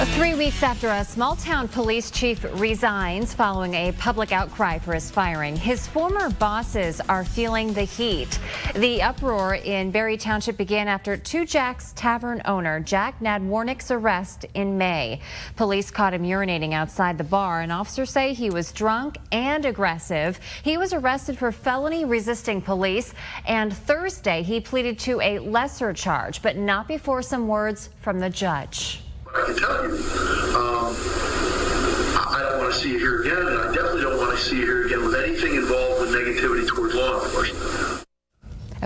3 weeks after a small-town police chief resigns following a public outcry for his firing, his former bosses are feeling the heat. The uproar in Barre Township began after Two Jack's Tavern owner Jack Nadwarnick's arrest in May. Police caught him urinating outside the bar, and officers say he was drunk and aggressive. He was arrested for felony resisting police, and Thursday he pleaded to a lesser charge, but not before some words from the judge. I can tell you, I don't want to see you here again, and I definitely don't want to see you here again with anything involved with negativity towards law enforcement.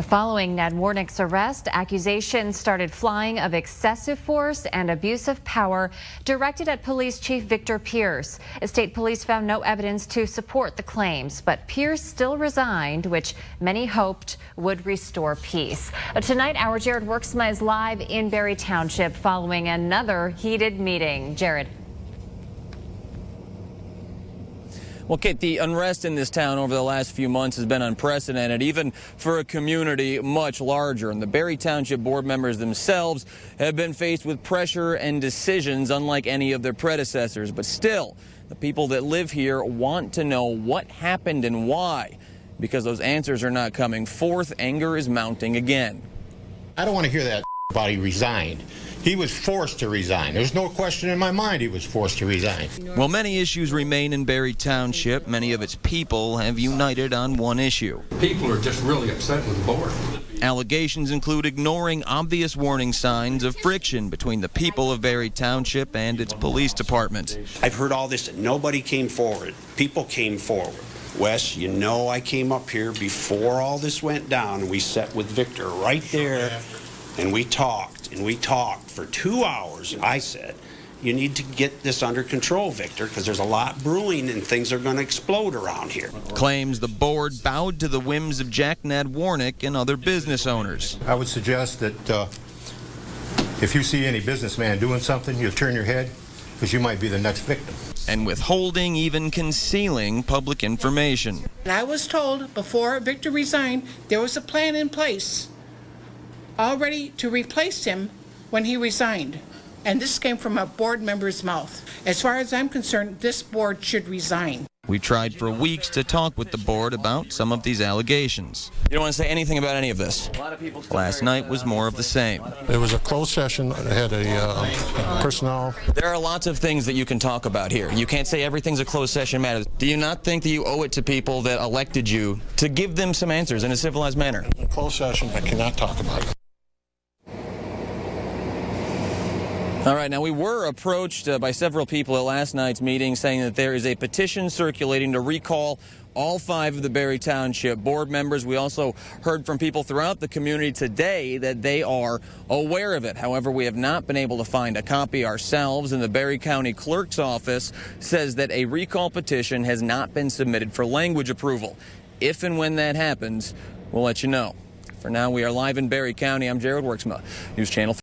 Following Nadwarnick's arrest, accusations started flying of excessive force and abuse of power directed at Police Chief Victor Pierce. State police found no evidence to support the claims, but Pierce still resigned, which many hoped would restore peace. Tonight, our Jared Worksma is live in Barre Township following another heated meeting. Jared. Well, Kate, the unrest in this town over the last few months has been unprecedented, even for a community much larger. And the Barre Township board members themselves have been faced with pressure and decisions unlike any of their predecessors. But still, the people that live here want to know what happened and why. Because those answers are not coming forth, anger is mounting again. I don't want to hear that about he resigned. He was forced to resign. There's no question in my mind he was forced to resign. While many issues remain in Barre Township, many of its people have united on one issue. People are just really upset with the board. Allegations include ignoring obvious warning signs of friction between the people of Barre Township and its police department. I've heard all this and nobody came forward. People came forward. Wes, you know I came up here before all this went down, and we sat with Victor right there, and we talked for 2 hours. I said, you need to get this under control, Victor, because there's a lot brewing and things are going to explode around here. Claims the board bowed to the whims of Jack Nadwarnick and other business owners. I would suggest that if you see any businessman doing something, you turn your head, because you might be the next victim. And withholding, even concealing public information. I was told before Victor resigned there was a plan in place already to replace him when he resigned. And this came from a board member's mouth. As far as I'm concerned, this board should resign. We tried for weeks to talk with the board about some of these allegations. You don't want to say anything about any of this? Last night was more of the same. It was a closed session. It had a personnel. There are lots of things that you can talk about here. You can't say everything's a closed session matter. Do you not think that you owe it to people that elected you to give them some answers in a civilized manner? In a closed session, I cannot talk about it. All right, now we were approached by several people at last night's meeting saying that there is a petition circulating to recall all 5 of the Barre Township board members. We also heard from people throughout the community today that they are aware of it. However, we have not been able to find a copy ourselves, and the Barre County Clerk's office says that a recall petition has not been submitted for language approval. If and when that happens, we'll let you know. For now, we are live in Barre County. I'm Jared Worksma, News Channel 3.